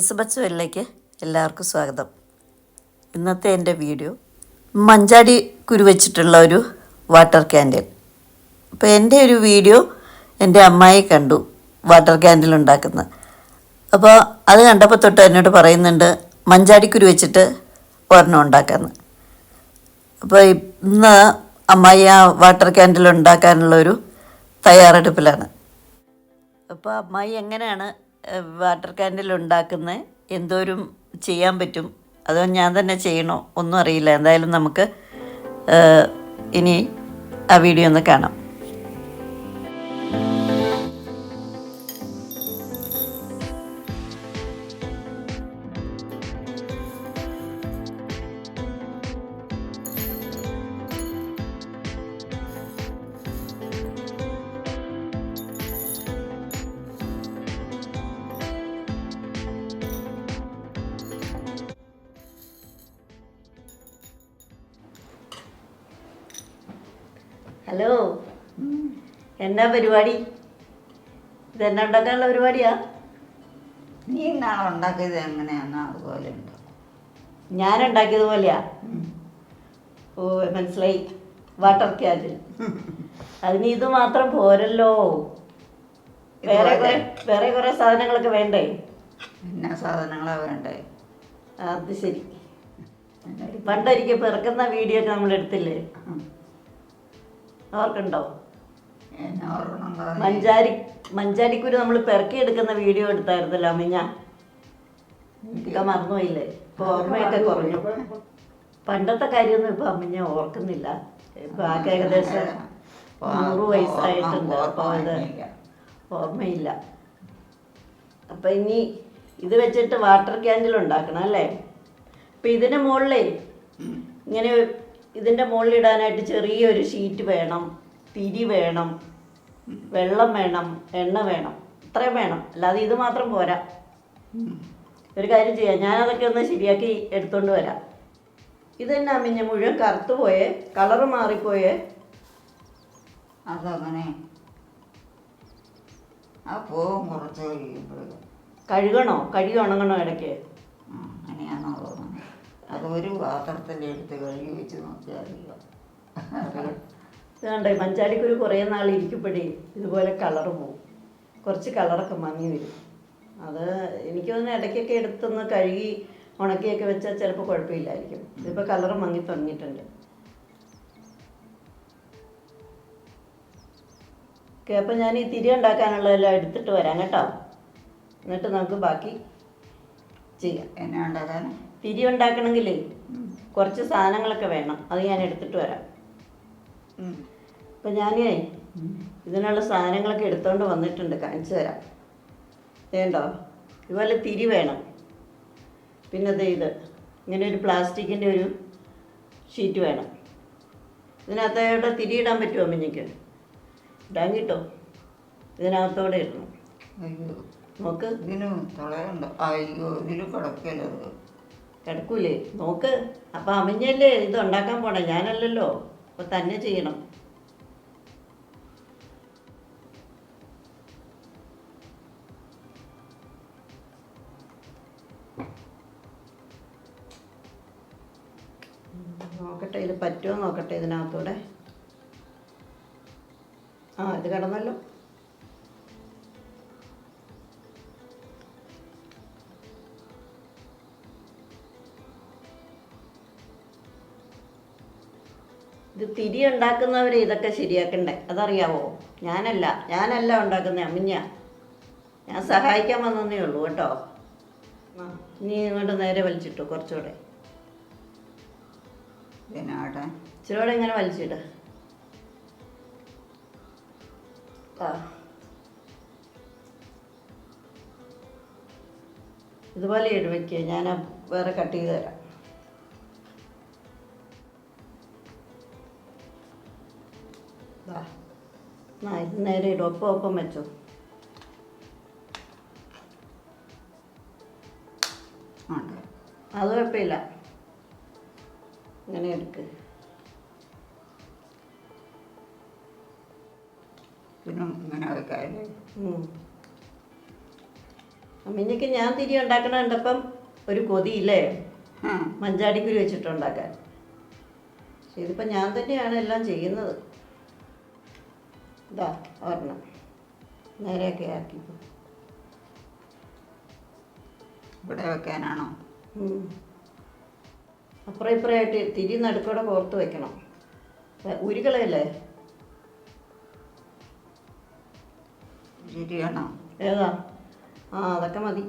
Elizabeth വെല്ലിലേക്ക് എല്ലാവർക്കും സ്വാഗതം. ഇന്നത്തെ എൻ്റെ വീഡിയോ മഞ്ചാടി കുരു വെച്ചിട്ടുള്ള ഒരു വാട്ടർ ക്യാൻഡിൽ. അപ്പോൾ എൻ്റെ ഒരു വീഡിയോ എൻ്റെ അമ്മായി കണ്ടു വാട്ടർ ക്യാൻഡിൽ ഉണ്ടാക്കുന്നത്. അപ്പോൾ അത് കണ്ടപ്പോൾ തൊട്ട് എന്നോട് പറയുന്നുണ്ട് മഞ്ചാടിക്കുരു വെച്ചിട്ട് ഒരെണ്ണം ഉണ്ടാക്കാമെന്ന്. അപ്പോൾ ഇന്ന് അമ്മായി ആ വാട്ടർ ക്യാൻഡിൽ ഉണ്ടാക്കാനുള്ളൊരു തയ്യാറെടുപ്പിലാണ്. അപ്പോൾ അമ്മായി എങ്ങനെയാണ് വാട്ടർ ക്യാൻഡിൽ ഉണ്ടാക്കുന്നത്, എന്തോരം ചെയ്യാൻ പറ്റും, അതോ ഞാൻ തന്നെ ചെയ്യണോ ഒന്നും അറിയില്ല. എന്തായാലും നമുക്ക് ഇനി ആ വീഡിയോ ഒന്ന് കാണാം. ഹലോ, എന്നാ പരിപാടി? ഇതെന്നാ ഉണ്ടാക്കാനുള്ള പരിപാടിയാ? നീ ഇന്നാളെ ഉണ്ടാക്കിയത് എങ്ങനെയാണോ അതുപോലെ ഉണ്ട്. ഞാൻ ഉണ്ടാക്കിയത് പോലെയാ? ഓ, മനസ്സിലായി. Water candle. അതിന് ഇത് മാത്രം പോരല്ലോ, വേറെ കുറെ സാധനങ്ങളൊക്കെ വേണ്ടേ? എന്നാ സാധനങ്ങളാ വേണ്ടേ? അത് ശരി. പണ്ടൊരിക്കൽ പിറക്കുന്ന വീഡിയോ ഒക്കെ നമ്മൾ എടുത്തില്ലേ, ഓർക്കുണ്ടോ? മഞ്ചാടിക്കുരു നമ്മൾ പിറക്കി എടുക്കുന്ന വീഡിയോ എടുത്തായിരുന്നല്ലോ അമ്മിഞ്ഞ. ഇതൊക്കെ മറന്നുപോയില്ലേ? ഇപ്പൊ ഓർമ്മയൊക്കെ കുറഞ്ഞു. പണ്ടത്തെ കാര്യമൊന്നും ഇപ്പൊ അമ്മിഞ്ഞ ഓർക്കുന്നില്ല. ഇപ്പൊ ആകെ ഏകദേശം 100 വയസ്സായിട്ടുണ്ട്. അപ്പൊ ഇത് ഓർമ്മയില്ല. അപ്പൊ ഇനി ഇത് വെച്ചിട്ട് വാട്ടർ ക്യാൻഡിൽ ഉണ്ടാക്കണം അല്ലേ? അപ്പൊ ഇതിന്റെ മുകളിലേ ഇങ്ങനെ ഇതിൻ്റെ മുകളിൽ ഇടാനായിട്ട് ചെറിയൊരു ഷീറ്റ് വേണം, തിരി വേണം, വെള്ളം വേണം, എണ്ണ വേണം. ഇത്രയും വേണം, അല്ലാതെ ഇത് മാത്രം പോരാ. ഒരു കാര്യം ചെയ്യാം, ഞാനതൊക്കെ ഒന്ന് ശരിയാക്കി എടുത്തോണ്ട് വരാം. ഇത് തന്നെ അമ്മിഞ്ഞ മുഴുവൻ കറുത്തു പോയേ, കളറ് മാറിപ്പോയേ. അതങ്ങനെ ആ പോവും കുറച്ച് കഴുകണോ? കഴുകി ഉണങ്ങണോ ഇടയ്ക്ക്? അങ്ങനെയാണോ തോന്നുന്നത്. അത് ഒരു പാത്രത്തിലെടുത്ത് കഴുകി വെച്ച് നോക്കിയാൽ അറിയാം. ഇത് കണ്ടേ, മഞ്ചാടിക്കുരു കുറേ നാൾ ഇരിക്കുമ്പോഴേ ഇതുപോലെ കളറ് പോവും, കുറച്ച് കളറൊക്കെ മങ്ങി വരും. അത് എനിക്ക് തോന്നുന്നു ഇടയ്ക്കൊക്കെ എടുത്തൊന്ന് കഴുകി ഉണക്കിയൊക്കെ വെച്ചാൽ ചിലപ്പോൾ കുഴപ്പമില്ലായിരിക്കും. ഇതിപ്പോൾ കളറ് മങ്ങി തുടങ്ങിയിട്ടുണ്ട്. ഓക്കെ, അപ്പം ഞാൻ ഈ തിരി ഉണ്ടാക്കാനുള്ളതെല്ലാം എടുത്തിട്ട് വരാം കേട്ടോ. എന്നിട്ട് നമുക്ക് ബാക്കി ചെയ്യാം. എന്നാ ഉണ്ടാക്കാൻ? തിരി ഉണ്ടാക്കണമെങ്കിലേ കുറച്ച് സാധനങ്ങളൊക്കെ വേണം. അത് ഞാൻ എടുത്തിട്ട് വരാം. അപ്പം ഞാനേ ഇതിനുള്ള സാധനങ്ങളൊക്കെ എടുത്തുകൊണ്ട് വന്നിട്ടുണ്ട്, കാണിച്ചു തരാം. വേണ്ടോ? ഇതുപോലെ തിരി വേണം. പിന്നെ ഇത് ഇങ്ങനെ ഒരു പ്ലാസ്റ്റിക്കിൻ്റെ ഒരു ഷീറ്റ് വേണം. ഇതിനകത്തോടെ തിരി ഇടാൻ പറ്റുമോ മിഞ്ഞിക്ക്? ഇടാൻ കിട്ടോ? ഇതിനകത്തോടെ ഇടണം. അയ്യോ, നോക്ക്. ഇതിന് തുളയുണ്ടോ? അയ്യോ, ഇതിൽ കിടക്കരുത്. കിടക്കൂലേ? നോക്ക്. അപ്പം അമിഞ്ഞല്ലേ ഇത് ഉണ്ടാക്കാൻ പോണേ, ഞാനല്ലല്ലോ. അപ്പം തന്നെ ചെയ്യണം. നോക്കട്ടെ, ഇത് പറ്റുമോ നോക്കട്ടെ ഇതിനകത്തൂടെ. ഇത് കിടന്നല്ലോ. ഇത് തിരി ഉണ്ടാക്കുന്നവർ ഇതൊക്കെ ശരിയാക്കണ്ടേ, അതറിയാവോ? ഞാനല്ല ഉണ്ടാക്കുന്നത്, അമ്മിഞ്ഞ. ഞാൻ സഹായിക്കാൻ വന്നേ ഉള്ളൂ കേട്ടോ. ഇനി ഇങ്ങോട്ട് നേരെ വലിച്ചിട്ടു, കുറച്ചുകൂടെ ഇച്ചിരികൂടെ ഇങ്ങനെ വലിച്ചിട്ട്. ഇതുപോലെ ഇടുവയ്ക്കുക. ഞാൻ വേറെ കട്ട് ചെയ്ത് തരാം. ഇത് നേരെ ഇടും, ഒപ്പം വെച്ചോ. അത് കുഴപ്പമില്ല, ഇങ്ങനെ എടുക്ക്. പിന്നെ ഇങ്ങനെ വെക്കാല്ലേ? അമ്മിഞ്ഞക്ക് ഞാൻ തിരി ഉണ്ടാക്കണ കണ്ടപ്പം ഒരു കൊതിയില്ലേ ആ മഞ്ചാടിക്കുരു വെച്ചിട്ടുണ്ടാക്കാൻ. പക്ഷെ ഇതിപ്പോൾ ഞാൻ തന്നെയാണ് എല്ലാം ചെയ്യുന്നത്. ഇതാ ഒരെണ്ണം നേരെയൊക്കെ ആക്കി. ഇവിടെ വെക്കാനാണോ? അപ്പുറം ഇപ്പുറമായിട്ട് തിരി നടുക്കൂടെ കോർത്ത് വെക്കണം. ഉരുകളയല്ലേ? ശരിയാണോ? ഏതാ? ആ അതൊക്കെ മതി.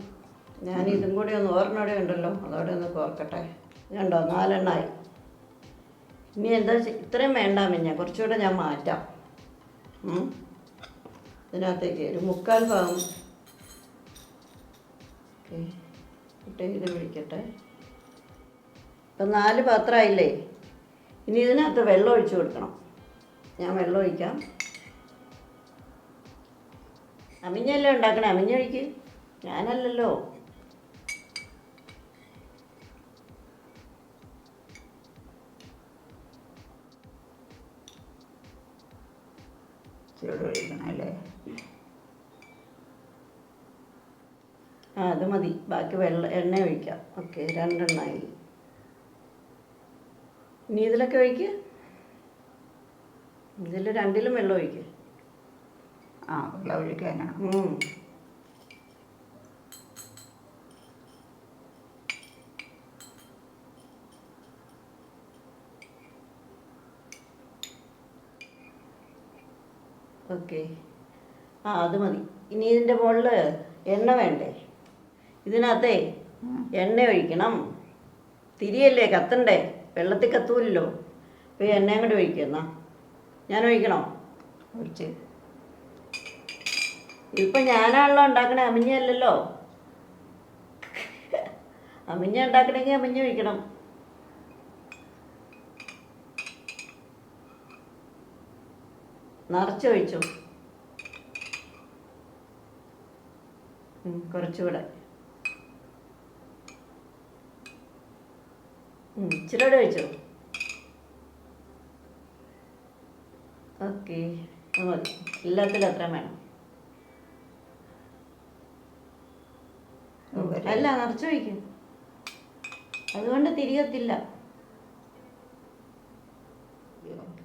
ഞാൻ ഇതും കൂടി ഒന്ന് ഓർമ്മയോടെ ഉണ്ടല്ലോ, അതോടെ ഒന്ന് കോർക്കട്ടെ. കണ്ടോ 4 എണ്ണമായി. ഇനി എന്താ ഇത്രയും വേണ്ട മിഞ്ഞ, കുറച്ചുകൂടെ ഞാൻ മാറ്റാം. ഇതിനകത്തേക്ക് ഒരു 3/4 ഭാഗം ഓക്കെ ഇട്ട് ഇത് പിടിക്കട്ടെ. ഇപ്പം 4 പാത്രമായില്ലേ? ഇനി ഇതിനകത്ത് വെള്ളം ഒഴിച്ച് കൊടുക്കണം. ഞാൻ വെള്ളം ഒഴിക്കാം. അമിഞ്ഞല്ലേ ഉണ്ടാക്കണേ, അമിഞ്ഞൊഴിക്ക്. ഞാനല്ലല്ലോ. ചൂട് ഒഴിക്കണം അല്ലേ? ആ അത് മതി. ബാക്കി എണ്ണ ഒഴിക്കാം. ഓക്കെ 2 എണ്ണമായി. ഇനി ഇതിലൊക്കെ ഒഴിക്ക്. ഇതിൽ 2ലും വെള്ളം ഒഴിക്ക്. ആ വെള്ളം ഒഴിക്കാനാണ്. ഓക്കെ ആ അത് മതി. ഇനി ഇതിൻ്റെ മുകളിൽ എണ്ണ വേണ്ടേ? ഇതിനകത്തേ എണ്ണ ഒഴിക്കണം. തിരിയല്ലേ, കത്തണ്ടേ? വെള്ളത്തിൽ കത്തൂലല്ലോ. അപ്പോൾ ഈ എണ്ണയും കൂടെ ഒഴിക്കുന്ന ഞാൻ ഒഴിക്കണോ? ഒഴിച്ച്. ഇതിപ്പോൾ ഞാനാണല്ലോ ഉണ്ടാക്കണേ, അമിഞ്ഞല്ലല്ലോ. അമിഞ്ഞ ഉണ്ടാക്കണമെങ്കിൽ അമിഞ്ഞ ഒഴിക്കണം. നിറച്ചൊഴിച്ചു. കുറച്ചുകൂടെ ഇച്ചിരി കൂടെ ഒഴിച്ചു. ഓക്കെ മതി. എല്ലാത്തിലും അത്ര വേണം. അല്ല നിറച്ചൊഴിക്കും, അതുകൊണ്ട് തിരികത്തില്ല.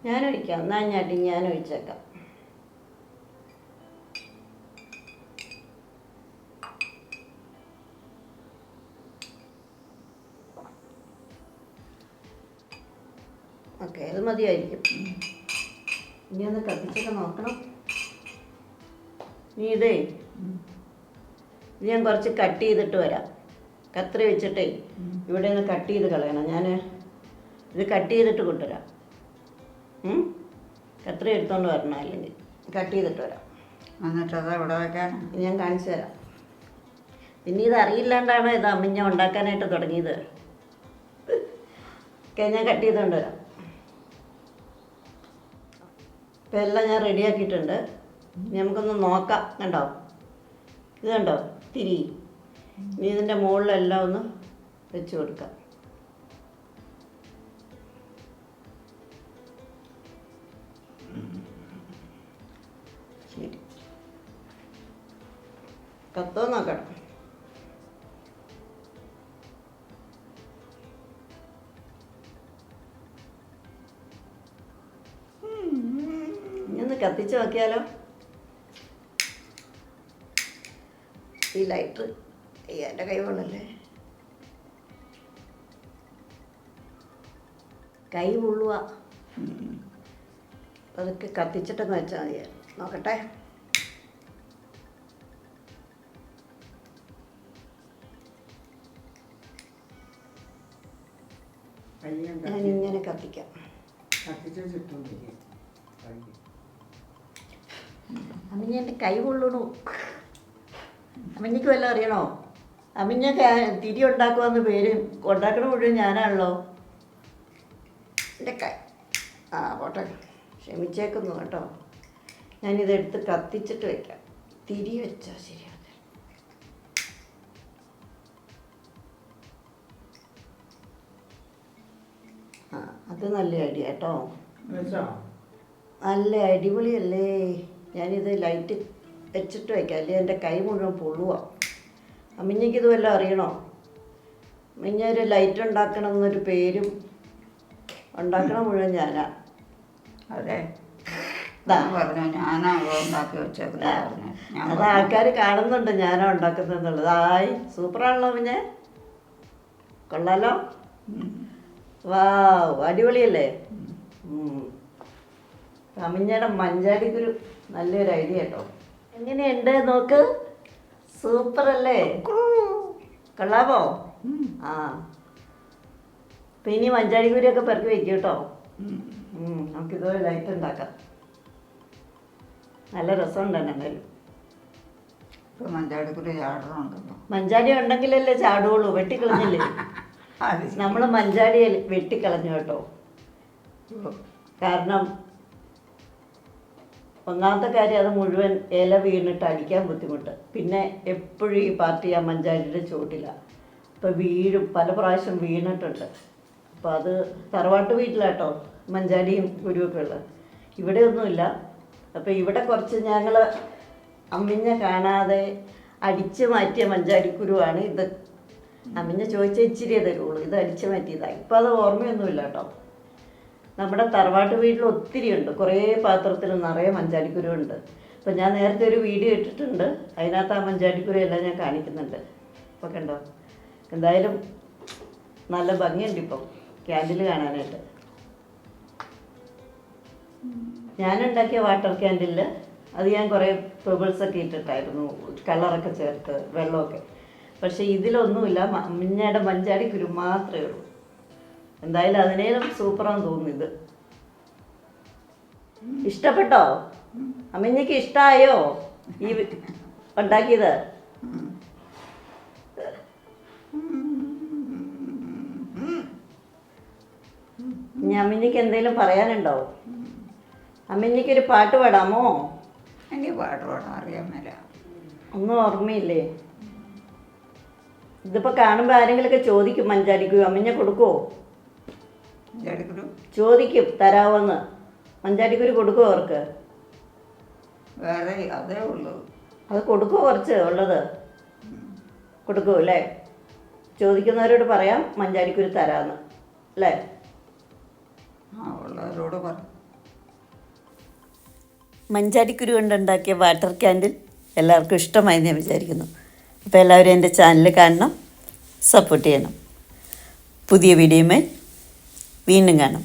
ഞാനൊഴിക്കാം. എന്നാ ഞാൻ ഒഴിച്ചേക്കാം. ഓക്കെ അത് മതിയായിരിക്കും. ഇനി ഒന്ന് കത്തിച്ചൊക്കെ നോക്കണം. നീ ഇതേ ഇത് ഞാൻ കുറച്ച് കട്ട് ചെയ്തിട്ട് വരാം. കത്രി വെച്ചിട്ടേ ഇവിടെ ഒന്ന് കട്ട് ചെയ്ത് കളയണം. ഞാൻ ഇത് കട്ട് ചെയ്തിട്ട് കൊണ്ടുവരാം. കത്രി എടുത്തോണ്ട് വരണം, അല്ലെങ്കിൽ കട്ട് ചെയ്തിട്ട് വരാം. എന്നിട്ട് അത് ഇവിടെ വെക്കാൻ ഞാൻ കാണിച്ചു തരാം. പിന്നെ ഇത് അറിയില്ലാണ്ടാണ് ഇത് അമ്മിഞ്ഞ ഉണ്ടാക്കാനായിട്ട് തുടങ്ങിയത്. ഓക്കെ ഞാൻ കട്ട് ചെയ്തുകൊണ്ട് വരാം. ഇപ്പം എല്ലാം ഞാൻ റെഡിയാക്കിയിട്ടുണ്ട്. ഇനി നമുക്കൊന്ന് നോക്കാം. കണ്ടോ? ഇത് കണ്ടോ തിരി? ഇനി ഇതിൻ്റെ മുകളിലെല്ലാം ഒന്ന് വെച്ച് കൊടുക്കാം. ശരി. കത്തോ നോക്കണം. ഇനി ഒന്ന് കത്തിച്ച് നോക്കിയാലോ? ഈ ലൈറ്റർ എൻ്റെ കൈ കൊള്ളല്ലേ, കൈ പൊള്ളുക. അതൊക്കെ കത്തിച്ചിട്ടൊന്ന് വെച്ചാൽ മതി. നോക്കട്ടെ. ഞാനിങ്ങനെ കത്തിക്കാം. അമ്മിഞ്ഞ എൻ്റെ കൈ പൊള്ളണു. അമ്മിഞ്ഞക്ക് വല്ലതും അറിയണോ? അമ്മിഞ്ഞ തിരി ഉണ്ടാക്കുമെന്ന് പേര് ഉണ്ടാക്കണ മുഴുവൻ ഞാനാണല്ലോ. എൻ്റെ കൈ പോട്ടെ, ക്ഷമിച്ചേക്കുന്നു കേട്ടോ. ഞാനിതെടുത്ത് കത്തിച്ചിട്ട് വയ്ക്കാം. തിരി വെച്ചാൽ ശരിയാ. അത് നല്ല ഐഡിയ കേട്ടോ. നല്ല അടിപൊളിയല്ലേ? ഞാനിത് ലൈറ്റ് വെച്ചിട്ട് വയ്ക്കാം, അല്ലെങ്കിൽ എൻ്റെ കൈ മുഴുവൻ പൊള്ളുക. അമ്മിഞ്ഞയ്ക്ക് ഇത് വല്ലതും അറിയണോ? അമ്മിഞ്ഞ ഒരു ലൈറ്റ് ഉണ്ടാക്കണം എന്നൊരു പേരും ഉണ്ടാക്കണം മുഴുവൻ ഞാനാ. അതെ ഞാൻ പറഞ്ഞു ഞാനാണോ ഉണ്ടാക്കി വെച്ചേക്കുന്നത് പറഞ്ഞു. അത് ആൾക്കാർ കാണുന്നുണ്ട് ഞാനാ ഉണ്ടാക്കുന്നെന്നുള്ളത്. ആയി സൂപ്പറാണല്ലോ പിന്നെ, കൊള്ളാലോ. വാവ് അടിപൊളിയല്ലേ. അമ്മിഞ്ഞയുടെ മഞ്ചാടിക്കുരു നല്ലൊരു ഐഡിയ കേട്ടോ. എങ്ങനെയുണ്ട് നോക്ക്, സൂപ്പറല്ലേ, കൊള്ളാമോ? ആ അപ്പം ഇനി മഞ്ചാടിക്കുരിയൊക്കെ പെറുക്കി വെക്കും കേട്ടോ. നമുക്കിതുപോലെ ലൈറ്റ് ഉണ്ടാക്കാം. നല്ല രസമുണ്ട് എന്തായാലും. ഇപ്പം മഞ്ചാടിക്കുരു ചാടണമുണ്ടല്ലോ. മഞ്ചാടി ഉണ്ടെങ്കിലല്ലേ ചാടുള്ളൂ, വെട്ടിക്കളഞ്ഞില്ലേ. നമ്മൾ മഞ്ചാടി വെട്ടിക്കളഞ്ഞു കേട്ടോ. കാരണം ഒന്നാമത്തെ കാര്യം അത് മുഴുവൻ ഇല വീണിട്ട് അടിക്കാൻ ബുദ്ധിമുട്ട്. പിന്നെ എപ്പോഴും ഈ പാർട്ടി ആ മഞ്ചാടിയുടെ ചുവട്ടിലാണ്. അപ്പോൾ വീഴും, പല പ്രാവശ്യം വീണിട്ടുണ്ട്. അപ്പോൾ അത് തറവാട്ട് വീട്ടിലാട്ടോ മഞ്ചാടിയും കുരുവൊക്കെ ഉള്ളത്. ഇവിടെ ഒന്നുമില്ല. അപ്പോൾ ഇവിടെ കുറച്ച് ഞങ്ങൾ അമ്മിഞ്ഞ കാണാതെ അടിച്ചു മാറ്റിയ മഞ്ചാടിക്കുരുവാണ് ഇത്. അമ്മിഞ്ഞ ചോദിച്ചാൽ ഇച്ചിരിയേ തരുള്ളൂ, ഇത് അടിച്ചു മാറ്റിയതാണ്. ഇപ്പോൾ അത് ഓർമ്മയൊന്നുമില്ല കേട്ടോ. നമ്മുടെ തറവാട്ട് വീട്ടിൽ ഒത്തിരി ഉണ്ട്, കുറേ പാത്രത്തിൽ നിറയെ മഞ്ചാടിക്കുരു ഉണ്ട്. അപ്പോൾ ഞാൻ നേരത്തെ ഒരു വീഡിയോ ഇട്ടിട്ടുണ്ട്, അതിനകത്ത് ആ മഞ്ചാടിക്കുരു എല്ലാം ഞാൻ കാണിക്കുന്നുണ്ട്. അപ്പോൾ കണ്ടോ, എന്തായാലും നല്ല ഭംഗിയുണ്ട് ഇപ്പം ക്യാൻഡിൽ കാണാനായിട്ട്. ഞാനുണ്ടാക്കിയ വാട്ടർ ക്യാൻഡിലിൽ അത് ഞാൻ കുറേ പെബിൾസൊക്കെ ഇട്ടിട്ടായിരുന്നു, കളറൊക്കെ ചേർത്ത് വെള്ളമൊക്കെ. പക്ഷേ ഇതിലൊന്നുമില്ല, അമ്മിഞ്ഞയുടെ മഞ്ചാടിക്കുരു മാത്രമേ ഉള്ളൂ. എന്തായാലും അതിനേലും സൂപ്പറാന്ന് തോന്നുന്നു ഇത്. ഇഷ്ടപ്പെട്ടോ? അമ്മിഞ്ഞയ്ക്ക് ഇഷ്ടമായോ ഈ ഉണ്ടാക്കിയത്? ഇനി അമ്മിഞ്ഞയ്ക്ക് എന്തെങ്കിലും പറയാനുണ്ടോ? അമ്മിഞ്ഞയ്ക്കൊരു പാട്ട് പാടാമോ? എനിക്ക് പാട്ട് പാടാൻ അറിയാൻ മേല. ഒന്നും ഓർമ്മയില്ലേ? ഇതിപ്പോൾ കാണുമ്പോൾ ആരെങ്കിലുമൊക്കെ ചോദിക്കും മഞ്ചാടിക്കുരു, അമ്മിഞ്ഞ കൊടുക്കുമോ? മഞ്ചാടിക്കുരു ചോദിക്കും തരാമോന്ന്. മഞ്ചാടിക്കുരു കൊടുക്കുമോ അവർക്ക്? വേറെ അതേ ഉള്ളൂ. അത് കൊടുക്കുമോ കുറച്ച് ഉള്ളത്? കൊടുക്കുമോ അല്ലേ? ചോദിക്കുന്നവരോട് പറയാം മഞ്ചാടിക്കുരു തരാമെന്ന് അല്ലേ? ആ ഉള്ളവരോട് പറ. മഞ്ചാടിക്കുരു കൊണ്ടുണ്ടാക്കിയ വാട്ടർ ക്യാൻഡിൽ എല്ലാവർക്കും ഇഷ്ടമായി ഞാൻ വിചാരിക്കുന്നു. അപ്പോൾ എല്ലാവരും എൻ്റെ ചാനൽ കാണണം, സപ്പോർട്ട് ചെയ്യണം. പുതിയ വീഡിയോയുമായി വീണ്ടും കാണാം.